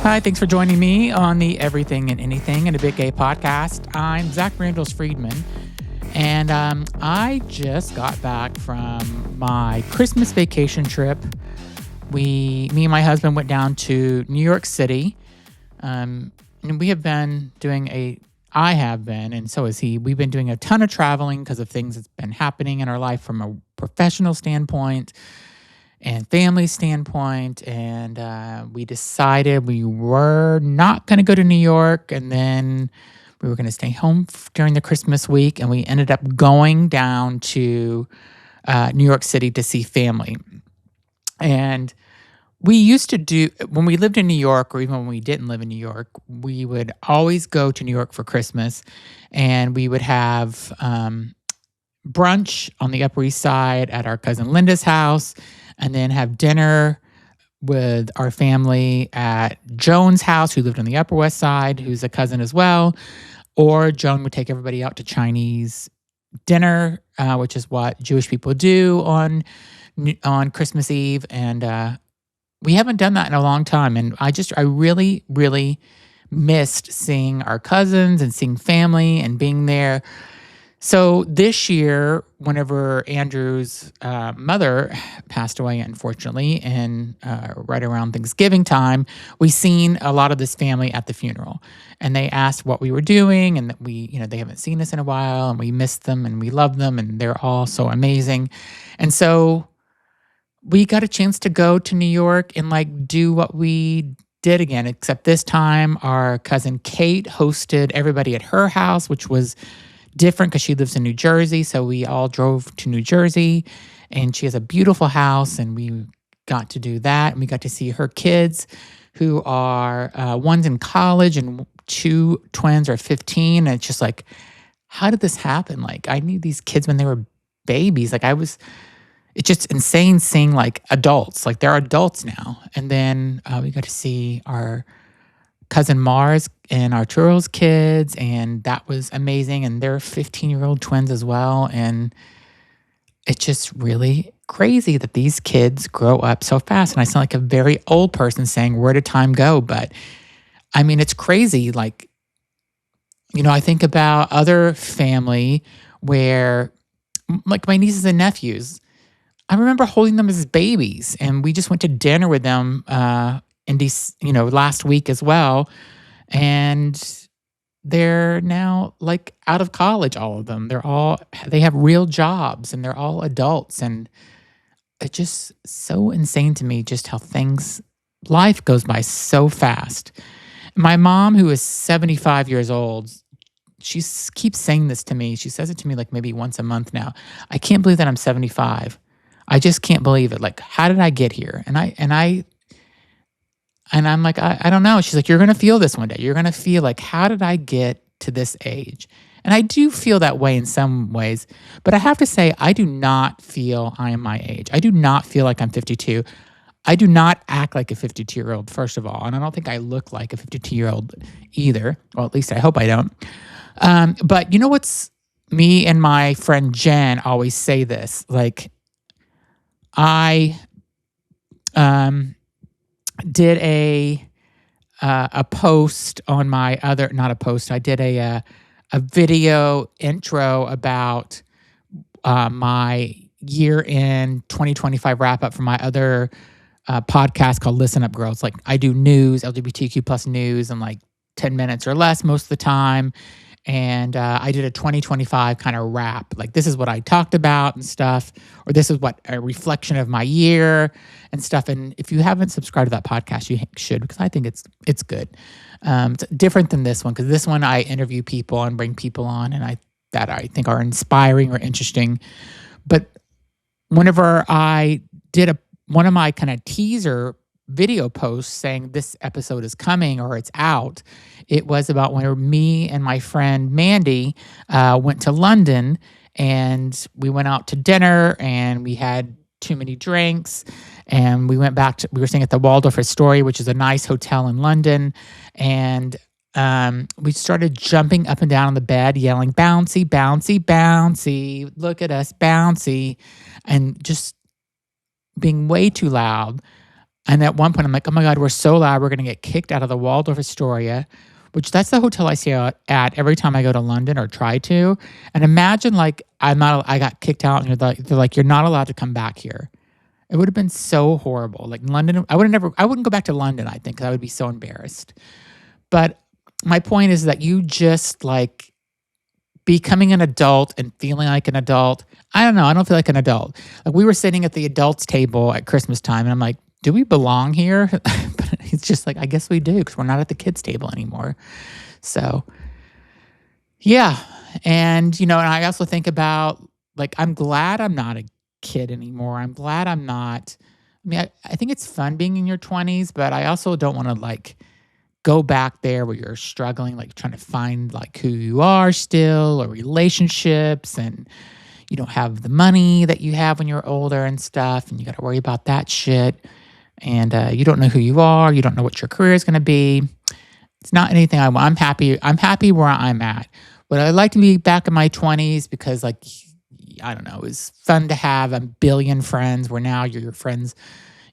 Hi, thanks for joining me on the Everything and Anything and a Bit Gay podcast. I'm Zach Randles-Friedman, and I just got back from my Christmas vacation trip. Me and my husband went down to New York City, and we have been I have been, and so has he. We've been doing a ton of traveling because of things that's been happening in our life from a professional standpoint and family standpoint. And we decided we were not going to go to New York, and then we were going to stay home during the Christmas week. And we ended up going down to New York City to see family. And we used to do, when we lived in New York, or even when we didn't live in New York, we would always go to New York for Christmas, and we would have brunch on the Upper East Side at our cousin Linda's house, and then have dinner with our family at Joan's house, who lived on the Upper West Side, who's a cousin as well. Or Joan would take everybody out to Chinese dinner, which is what Jewish people do on Christmas Eve. And we haven't done that in a long time. And I really, really missed seeing our cousins and seeing family and being there. So this year, whenever Andrew's mother passed away, unfortunately, and right around Thanksgiving time, we seen a lot of this family at the funeral. And they asked what we were doing, and that they haven't seen us in a while, and we missed them, and we love them, and they're all so amazing. And so we got a chance to go to New York and do what we did again, except this time our cousin Kate hosted everybody at her house, which was different because she lives in New Jersey. So we all drove to New Jersey, and she has a beautiful house, and we got to do that. And we got to see her kids, who are one's in college and two twins are 15. And it's just like, how did this happen? I knew these kids when they were babies. It's just insane seeing adults, they're adults now. And then we got to see our cousin Mars and Arturo's kids, and that was amazing. And they're 15-year-old twins as well. And it's just really crazy that these kids grow up so fast. And I sound like a very old person saying, where did time go? But I mean, it's crazy. I think about other family where, my nieces and nephews, I remember holding them as babies, and we just went to dinner with them last week as well. And they're now out of college, all of them. They have real jobs, and they're all adults. And it's just so insane to me just how life goes by so fast. My mom, who is 75 years old, she keeps saying this to me. She says it to me maybe once a month now. I can't believe that I'm 75. I just can't believe it. How did I get here? And I'm like, I don't know. She's like, you're going to feel this one day. You're going to feel how did I get to this age? And I do feel that way in some ways. But I have to say, I do not feel I am my age. I do not feel like I'm 52. I do not act like a 52-year-old, first of all. And I don't think I look like a 52-year-old either. Well, at least I hope I don't. But you know what's, me and my friend Jen always say this. I did a post on my other, not a post, I did a video intro about my year-end 2025 wrap-up for my other podcast called Listen Up Girls. I do news, LGBTQ plus news in 10 minutes or less most of the time. And I did a 2025 kind of wrap. This is what I talked about and stuff, or this is what a reflection of my year and stuff. And if you haven't subscribed to that podcast, you should, because I think it's good. It's different than this one, because this one I interview people and bring people on, and I think are inspiring or interesting. But whenever I did one of my kind of teaser video post saying this episode is coming or it's out, it was about when me and my friend Mandy went to London, and we went out to dinner, and we had too many drinks, and we were staying at the Waldorf Astoria, which is a nice hotel in London. And We started jumping up and down on the bed, yelling, bouncy, bouncy, bouncy. Look at us, bouncy. And just being way too loud. And at one point, I'm like, oh my God, we're so loud. We're going to get kicked out of the Waldorf Astoria, which that's the hotel I stay at every time I go to London or try to. And imagine like I got kicked out and they're like, you're not allowed to come back here. It would have been so horrible. Like London, I wouldn't go back to London, I think, because I would be so embarrassed. But my point is that you just like becoming an adult and feeling like an adult. I don't know. I don't feel like an adult. Like we were sitting at the adults table at Christmas time and I'm like, do we belong here? But it's just like, I guess we do because we're not at the kids table anymore. So yeah. And, and I also think about like, I'm glad I'm not a kid anymore. I'm glad I'm not. I mean, I think it's fun being in your 20s, but I also don't want to like go back there where you're struggling, like trying to find like who you are still or relationships and you don't have the money that you have when you're older and stuff. And you got to worry about that shit. And you don't know who you are. You don't know what your career is going to be. It's not anything I want. I'm happy where I'm at. But I'd like to be back in my 20s because like, I don't know, it was fun to have a billion friends where now your friends,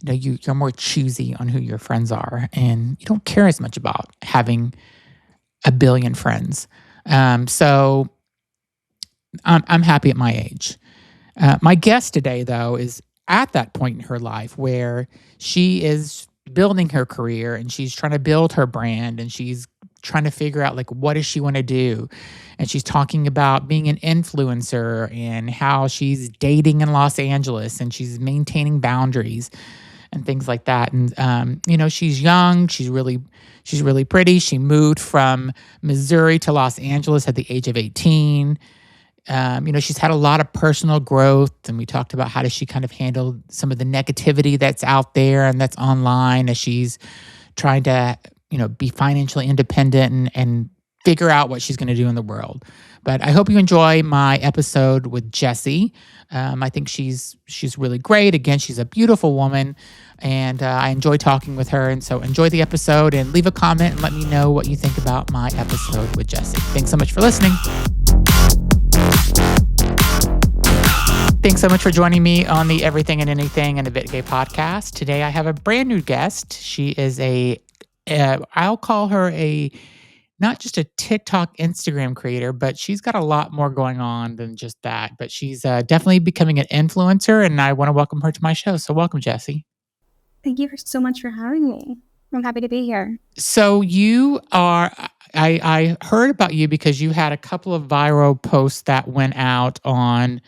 you're more choosy on who your friends are and you don't care as much about having a billion friends. So I'm happy at my age. My guest today, though, is at that point in her life where she is building her career and she's trying to build her brand and she's trying to figure out like what does she want to do. And she's talking about being an influencer and how she's dating in Los Angeles and she's maintaining boundaries and things like that. And she's young, she's really pretty. She moved from Missouri to Los Angeles at the age of 18. She's had a lot of personal growth, and we talked about how does she kind of handle some of the negativity that's out there and that's online as she's trying to, be financially independent and figure out what she's going to do in the world. But I hope you enjoy my episode with Jessi. I think she's really great. Again, she's a beautiful woman, and I enjoy talking with her. And so enjoy the episode and leave a comment and let me know what you think about my episode with Jessi. Thanks so much for listening. Thanks so much for joining me on the Everything and Anything and a Bit Gay podcast. Today I have a brand new guest. She is I'll call her not just a TikTok, Instagram creator, but she's got a lot more going on than just that. But she's definitely becoming an influencer, and I want to welcome her to my show. So welcome, Jessi. Thank you so much for having me. I'm happy to be here. So you are, I heard about you because you had a couple of viral posts that went out on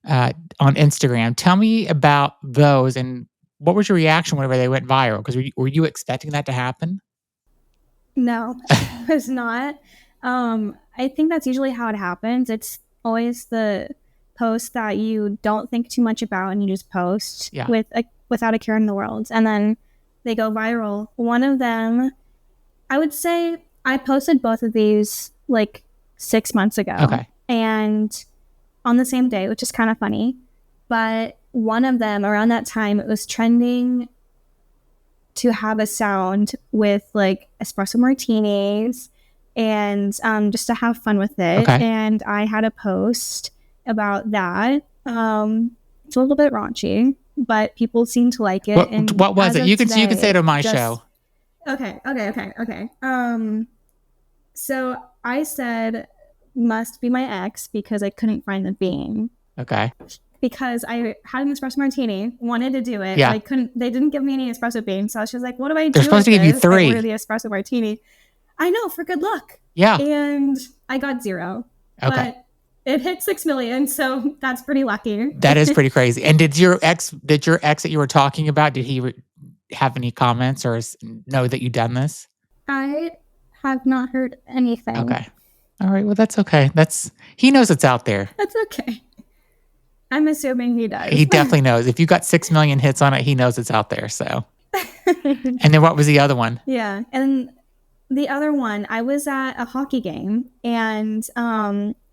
Instagram. Tell me about those and what was your reaction whenever they went viral? Because were you expecting that to happen? No, I was not. I think that's usually how it happens. It's always the post that you don't think too much about and you just post without a care in the world. And then they go viral. One of them, I would say I posted both of these like 6 months ago. Okay. And on the same day, which is kind of funny. But one of them around that time, it was trending to have a sound with like espresso martinis and just to have fun with it. Okay. And I had a post about that. It's a little bit raunchy, but people seem to like it. What was it? You can say it on my show. Okay. So I said must be my ex because I couldn't find the bean. Okay. Because I had an espresso martini, wanted to do it. Yeah. They didn't give me any espresso beans. So I was just like, what do I do? They're supposed to give you 3. I ordered the espresso martini. I know, for good luck. Yeah. And I got 0. Okay. But it hit 6 million, so that's pretty lucky. That is pretty crazy. And did your ex that you were talking about, did he have any comments or know that you've done this? I have not heard anything. Okay. All right. Well, that's okay. He knows it's out there. That's okay. I'm assuming he does. He definitely knows. If you got 6 million hits on it, he knows it's out there. So. And then what was the other one? Yeah. And the other one, I was at a hockey game and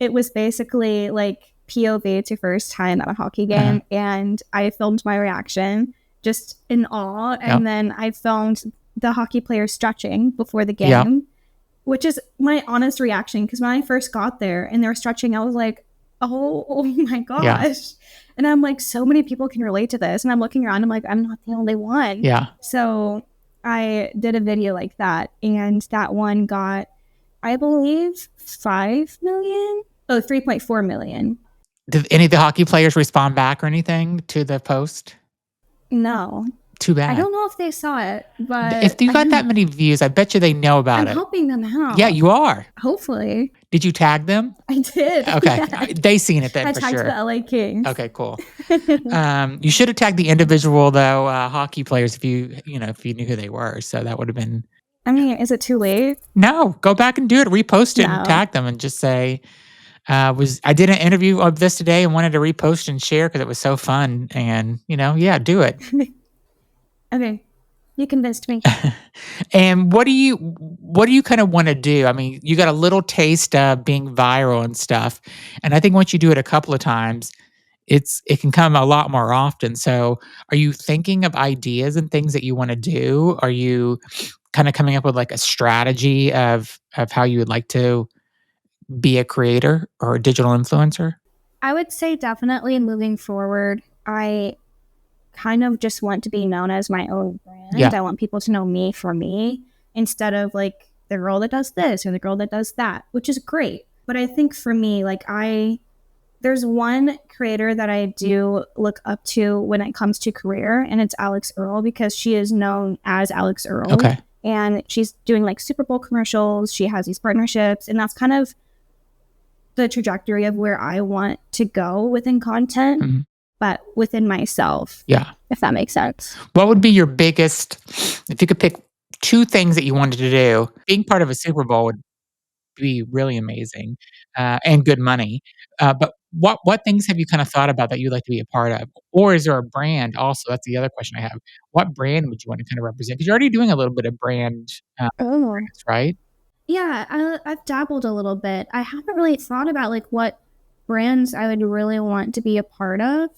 it was basically like POV to first time at a hockey game. Uh-huh. And I filmed my reaction just in awe. And then I filmed the hockey player stretching before the game. Yep. which is my honest reaction. Because when I first got there and they were stretching, I was like, oh my gosh. Yeah. And I'm like, so many people can relate to this. And I'm looking around, I'm like, I'm not the only one. Yeah. So I did a video like that. And that one got, I believe, 5 million. Oh, 3.4 million. Did any of the hockey players respond back or anything to the post? No. Too bad. I don't know if they saw it, but if you got that many views, I bet you they know about it. I'm helping them out. Yeah, you are. Hopefully. Did you tag them? I did. Okay. Yeah. They seen it then I for tagged sure. the LA Kings. Okay, cool. You should have tagged the individual though, hockey players if you knew who they were. So that would have been. I mean, is it too late? No, go back and do it. Repost it and tag them and just say, I did an interview of this today and wanted to repost and share because it was so fun. And do it. Okay. You convinced me. And what do you kind of want to do? I mean, you got a little taste of being viral and stuff. And I think once you do it a couple of times, it can come a lot more often. So are you thinking of ideas and things that you want to do? Are you kind of coming up with like a strategy of how you would like to be a creator or a digital influencer? I would say definitely moving forward, I kind of just want to be known as my own brand. Yeah. I want people to know me for me instead of like the girl that does this or the girl that does that, which is great. But I think for me, like there's one creator that I do look up to when it comes to career, and it's Alex Earl, because she is known as Alex Earl. Okay. And she's doing like Super Bowl commercials. She has these partnerships, and that's kind of the trajectory of where I want to go within content. Mm-hmm. But within myself. Yeah. If that makes sense. What would be your biggest, if you could pick 2 things that you wanted to do, being part of a Super Bowl would be really amazing, and good money. But what things have you kind of thought about that you'd like to be a part of? Or is there a brand also? That's the other question I have. What brand would you want to kind of represent? Because you're already doing a little bit of brand, brands, right? Yeah, I've dabbled a little bit. I haven't really thought about like what brands I would really want to be a part of.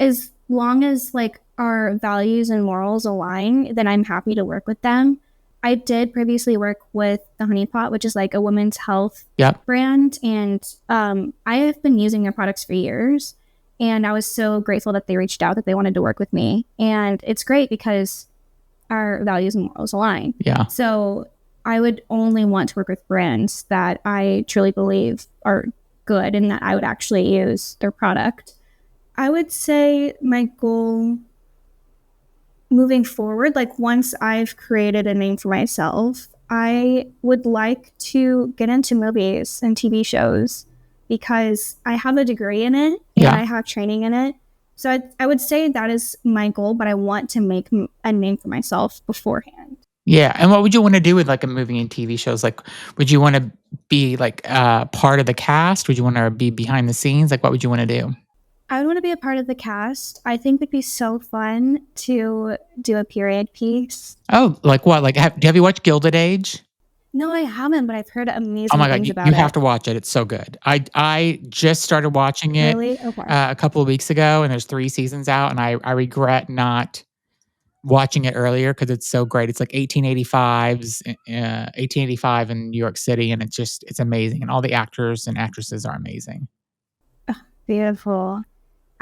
As long as like our values and morals align, then I'm happy to work with them. I did previously work with the Honey Pot, which is like a women's health brand. And I have been using their products for years. And I was so grateful that they reached out, that they wanted to work with me. And it's great because our values and morals align. Yeah. So I would only want to work with brands that I truly believe are good and that I would actually use their product. I would say my goal moving forward, like once I've created a name for myself, I would like to get into movies and TV shows because I have a degree in it and I have training in it. So I would say that is my goal, but I want to make a name for myself beforehand. Yeah. And what would you want to do with like a movie and TV shows? Like, would you want to be like part of the cast? Would you want to be behind the scenes? Like, what would you want to do? I would want to be a part of the cast. I think it'd be so fun to do a period piece. Oh, like what? Like, have you watched Gilded Age? No, I haven't, but I've heard amazing things about it. You have to watch it. It's so good. I just started watching it a couple of weeks ago, and there's 3 seasons out, and I regret not watching it earlier because it's so great. It's like 1885 in New York City, and it's amazing, and all the actors and actresses are amazing. Oh, beautiful.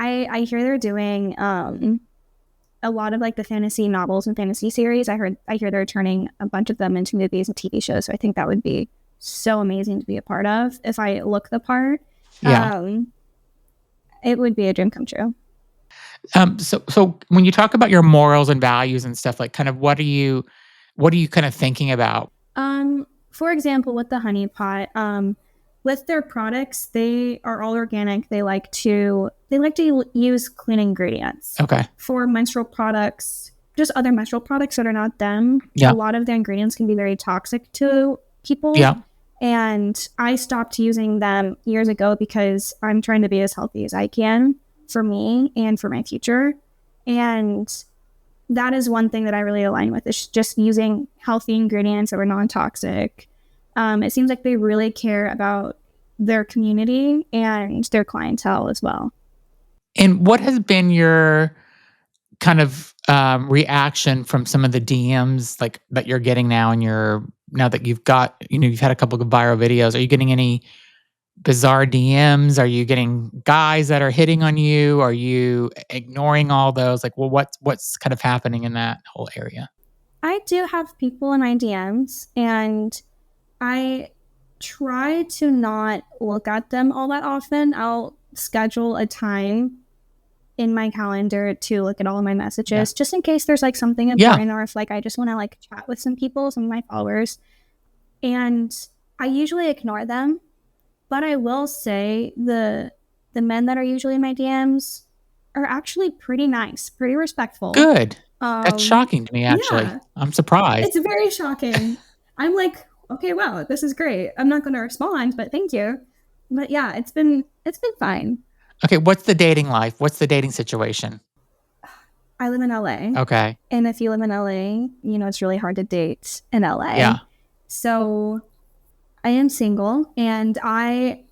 I hear they're doing a lot of like the fantasy novels and fantasy series. I hear they're turning a bunch of them into movies and TV shows. So I think that would be so amazing to be a part of if I look the part. Yeah. It would be a dream come true. So when you talk about your morals and values and stuff, like kind of what are you kind of thinking about? For example, with the Honey Pot, with their products, they are all organic. They like to use clean ingredients. Okay. For menstrual products, just other menstrual products that are not them. Yeah. A lot of the ingredients can be very toxic to people. Yeah. And I stopped using them years ago because I'm trying to be as healthy as I can for me and for my future. And that is one thing that I really align with, is just using healthy ingredients that are non-toxic. It seems like they really care about their community and their clientele as well. And what has been your kind of reaction from some of the DMs like that you're getting now now that you've got, you've had a couple of viral videos? Are you getting any bizarre DMs? Are you getting guys that are hitting on you? Are you ignoring all those? Like, well, what's kind of happening in that whole area? I do have people in my DMs, and I try to not look at them all that often. I'll schedule a time in my calendar to look at all of my messages, just in case there's like something important, or if like I just want to like chat with some people, some of my followers. And I usually ignore them, but I will say the men that are usually in my DMs are actually pretty nice, pretty respectful. Good. That's shocking to me, actually. Yeah. I'm surprised. It's very shocking. I'm like, okay, wow, this is great. I'm not going to respond, but thank you. But yeah, it's been fine. Okay, what's the dating life? What's the dating situation? I live in LA. Okay. And if you live in LA, it's really hard to date in LA. Yeah. So I am single, and my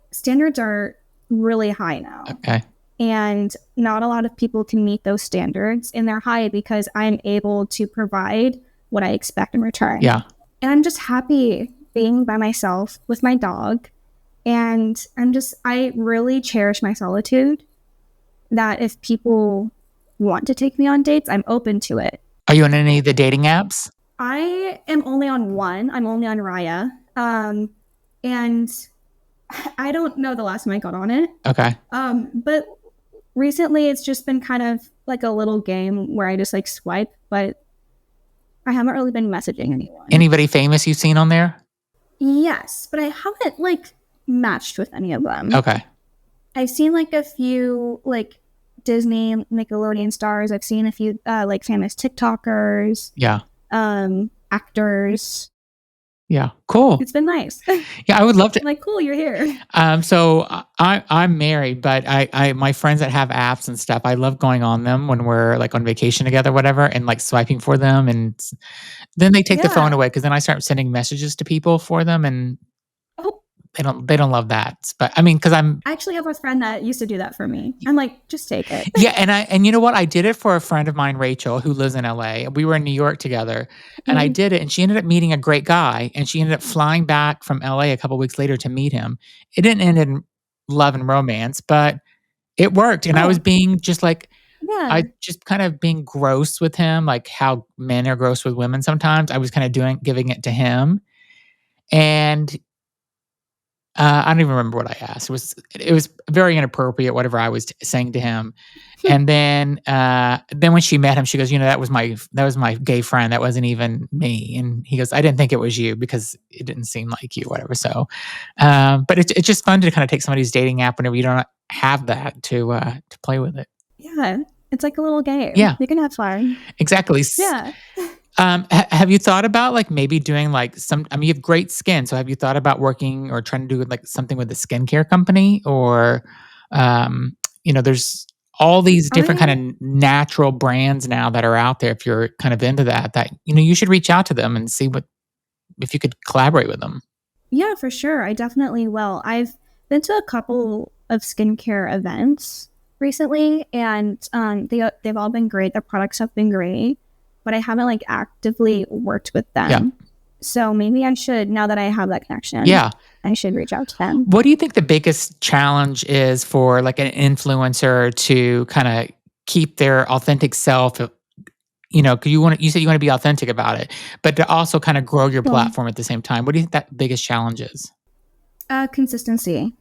standards are really high now. Okay. And not a lot of people can meet those standards, and they're high because I'm able to provide what I expect in return. Yeah. And I'm just happy being by myself with my dog. And I really cherish my solitude, that if people want to take me on dates, I'm open to it. Are you on any of the dating apps? I am only on one. I'm only on Raya. And I don't know the last time I got on it. Okay. But recently it's just been kind of like a little game where I just like swipe, but I haven't really been messaging anyone. Anybody famous you've seen on there? Yes, but I haven't like matched with any of them. Okay. I've seen like a few like Disney, Nickelodeon stars. I've seen a few like famous TikTokers. Yeah. Actors. Yeah. Cool. It's been nice. Yeah, I would love to. I'm like, cool, you're here. So I'm married, but my friends that have apps and stuff, I love going on them when we're like on vacation together, whatever, and like swiping for them, and then they take the phone away because then I start sending messages to people for them, and they don't love that. But I mean, because I actually have a friend that used to do that for me. I'm like, just take it. Yeah, and you know what? I did it for a friend of mine, Rachel, who lives in LA. We were in New York together, and I did it, and she ended up meeting a great guy, and she ended up flying back from LA a couple weeks later to meet him. It didn't end in love and romance, but it worked, and I was being just like, I just kind of being gross with him, like how men are gross with women sometimes. I was kind of giving it to him, and I don't even remember what I asked. It was very inappropriate, whatever I was saying to him. And then when she met him, she goes, that was my gay friend. That wasn't even me. And he goes, I didn't think it was you because it didn't seem like you, whatever. So, but it's just fun to kind of take somebody's dating app whenever you don't have that to play with it. Yeah, it's like a little game. Yeah, you can have fun. Exactly. Yeah. Have you thought about like maybe doing like you have great skin. So have you thought about working or trying to do like something with a skincare company, or, there's all these different kind of natural brands now that are out there. If you're kind of into that, you should reach out to them and see if you could collaborate with them. Yeah, for sure. I definitely will. I've been to a couple of skincare events recently, and they've all been great. Their products have been great. But I haven't like actively worked with them. Yeah. So maybe I should, now that I have that connection. Yeah. I should reach out to them. What do you think the biggest challenge is for like an influencer to kind of keep their authentic self? Because you said you want to be authentic about it, but to also kind of grow your platform at the same time. What do you think that biggest challenge is? Consistency.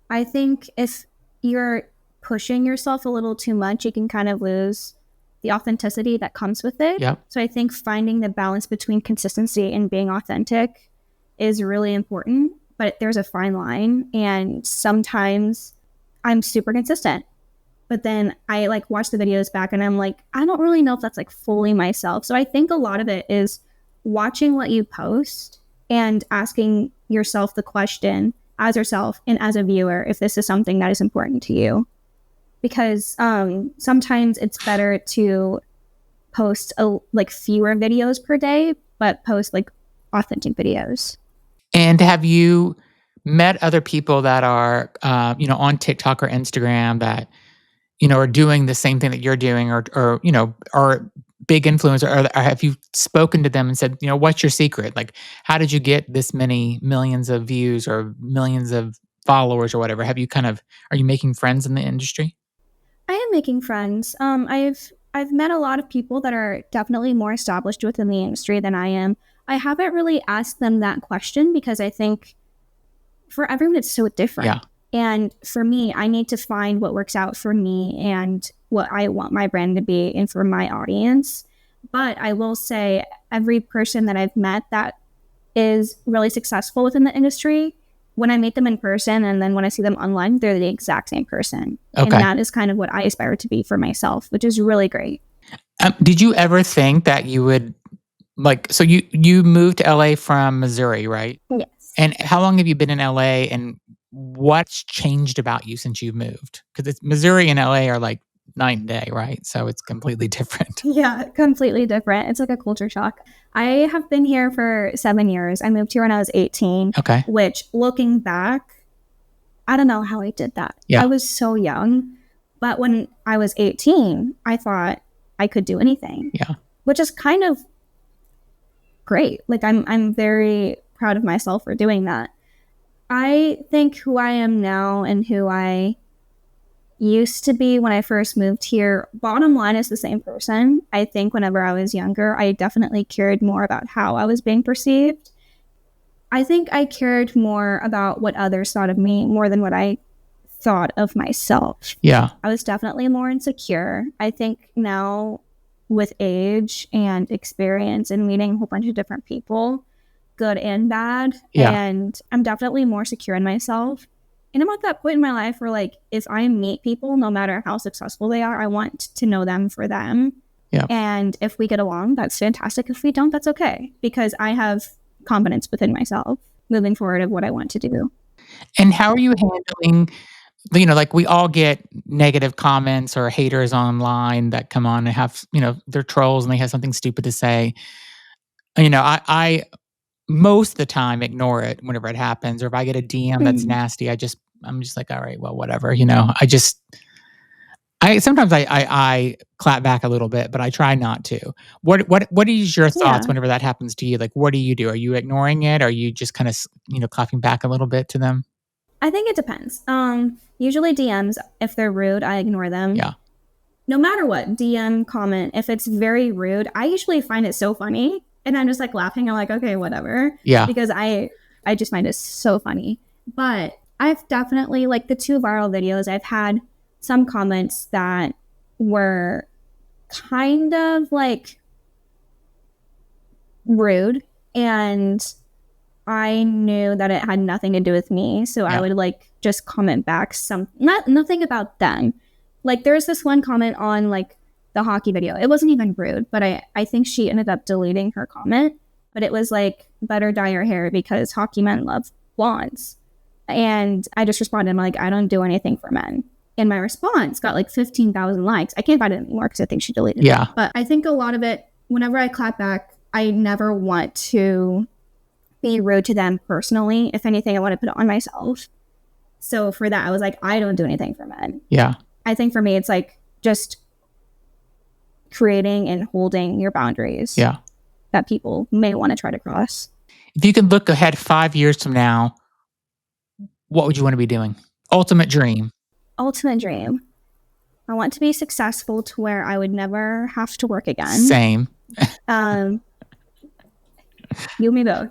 I think if you're pushing yourself a little too much, you can kind of lose the authenticity that comes with it. Yep. So I think finding the balance between consistency and being authentic is really important, but there's a fine line. And sometimes I'm super consistent, but then I like watch the videos back and I'm like, I don't really know if that's like fully myself. So I think a lot of it is watching what you post and asking yourself the question as yourself and as a viewer, if this is something that is important to you. Because sometimes it's better to post like fewer videos per day, but post like authentic videos. And have you met other people that are, on TikTok or Instagram that, are doing the same thing that you're doing, or are big influencer, or have you spoken to them and said, what's your secret? Like, how did you get this many millions of views or millions of followers or whatever? Are you making friends in the industry? I am making friends. I've met a lot of people that are definitely more established within the industry than I am. I haven't really asked them that question because I think for everyone it's so different. Yeah. And for me, I need to find what works out for me and what I want my brand to be and for my audience. But I will say every person that I've met that is really successful within the industry, when I meet them in person and then when I see them online, they're the exact same person. Okay. And that is kind of what I aspire to be for myself, which is really great. Did you ever think that you would, so you moved to LA from Missouri, right? Yes. And how long have you been in LA, and what's changed about you since you've moved? Because Missouri and LA are like night and day, right? So it's completely different. Yeah, completely different. It's like a culture shock. I have been here for 7 years. I moved here when I was 18. Okay. Which, looking back, I don't know how I did that. Yeah. I was so young. But when I was 18, I thought I could do anything. Yeah. Which is kind of great. Like, I'm very proud of myself for doing that. I think who I am now and who I used to be when I first moved here, bottom line, is the same person. I think whenever I was younger, I definitely cared more about how I was being perceived. I think I cared more about what others thought of me more than what I thought of myself. Yeah. I was definitely more insecure. I think now, with age and experience and meeting a whole bunch of different people, good and bad, and I'm definitely more secure in myself. And I'm at that point in my life where, like, if I meet people, no matter how successful they are, I want to know them for them. Yeah. And if we get along, that's fantastic. If we don't, that's okay. Because I have confidence within myself moving forward of what I want to do. And how are you handling, like, we all get negative comments or haters online that come on and have, they're trolls and they have something stupid to say. I most of the time ignore it whenever it happens, or if I get a DM that's nasty, I'm just like, all right, well, whatever, sometimes I clap back a little bit, but I try not to. What is your thoughts whenever that happens to you? Like, what do you do? Are you ignoring it? Or are you just kind of, clapping back a little bit to them? I think it depends. Usually DMs, if they're rude, I ignore them. Yeah. No matter what, DM, comment, if it's very rude, I usually find it so funny. And I'm just like laughing. I'm like, okay, whatever. Yeah. Because I just find it so funny. But I've definitely, like, the 2 viral videos, I've had some comments that were kind of like rude. And I knew that it had nothing to do with me. So I would, like, just comment back nothing about them. Like, there's this one comment on, like, the hockey video. It wasn't even rude, but I think she ended up deleting her comment. But it was like, better dye your hair because hockey men love blondes. And I just responded, I'm like, I don't do anything for men. And my response got like 15,000 likes. I can't find it anymore because I think she deleted it. But I think a lot of it, whenever I clap back, I never want to be rude to them personally. If anything, I want to put it on myself. So for that, I was like, I don't do anything for men. Yeah. I think for me, it's like just creating and holding your boundaries that people may want to try to cross. If you could look ahead 5 years from now, what would you want to be doing? Ultimate dream. Ultimate dream. I want to be successful to where I would never have to work again. Same. You and me both.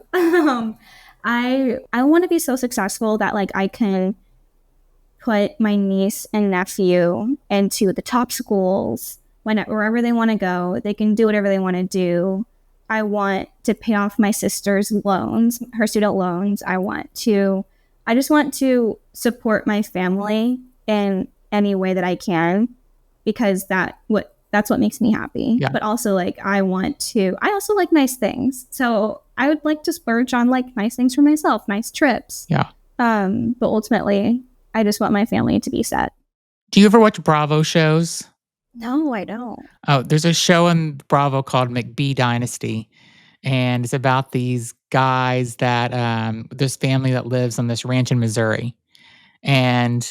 I want to be so successful that, like, I can put my niece and nephew into the top schools, wherever they want to go. They can do whatever they want to do. I want to pay off my sister's loans, her student loans. I just want to support my family in any way that I can, because that's what makes me happy. Yeah. But also, like, I also like nice things. So I would like to splurge on, like, nice things for myself, nice trips. Yeah. But ultimately, I just want my family to be set. Do you ever watch Bravo shows? No, I don't. Oh, there's a show on Bravo called McBee Dynasty. And it's about these guys that, this family that lives on this ranch in Missouri. And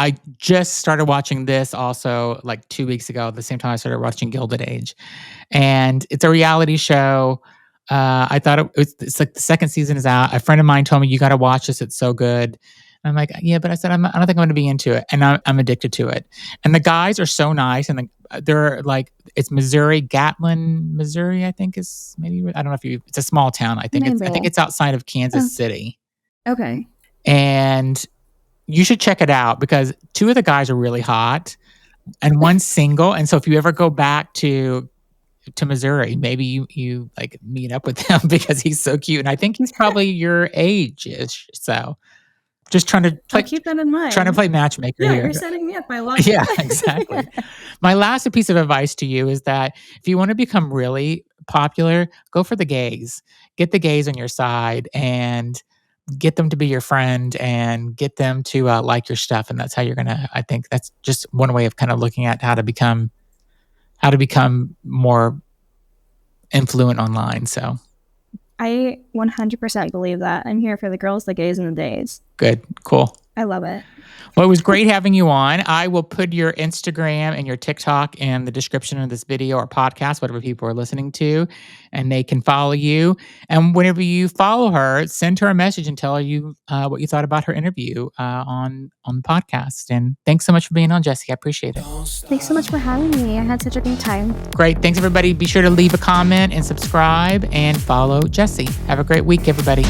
I just started watching this also like 2 weeks ago, at the same time I started watching Gilded Age. And it's a reality show. I thought it's like the second season is out. A friend of mine told me, you got to watch this. It's so good. And I'm like, yeah, but I said, I don't think I'm going to be into it. And I'm addicted to it. And the guys are so nice. And they're like, it's Missouri, Gatlin, Missouri, I think is maybe, I don't know if it's a small town. I think it's outside of Kansas City. Okay. And you should check it out because 2 of the guys are really hot and one's single. And so if you ever go back to Missouri, maybe you like meet up with him because he's so cute. And I think he's probably your age-ish. So just trying to I'll keep that in mind. Trying to play matchmaker here. You're setting me up by luck. Yeah, exactly. My last piece of advice to you is that if you want to become really popular, go for the gays. Get the gays on your side and get them to be your friend and get them to like your stuff. And that's how you're going to, I think that's just one way of kind of looking at how to become more influent online. So I 100% believe that. I'm here for the girls, the gays, and the days. Good. Cool. I love it. Well, it was great having you on. I will put your Instagram and your TikTok in the description of this video or podcast, whatever people are listening to, and they can follow you. And whenever you follow her, send her a message and tell her what you thought about her interview on the podcast. And thanks so much for being on, Jessi. I appreciate it. Thanks so much for having me. I had such a great time. Great. Thanks, everybody. Be sure to leave a comment and subscribe and follow Jessi. Have a great week, everybody.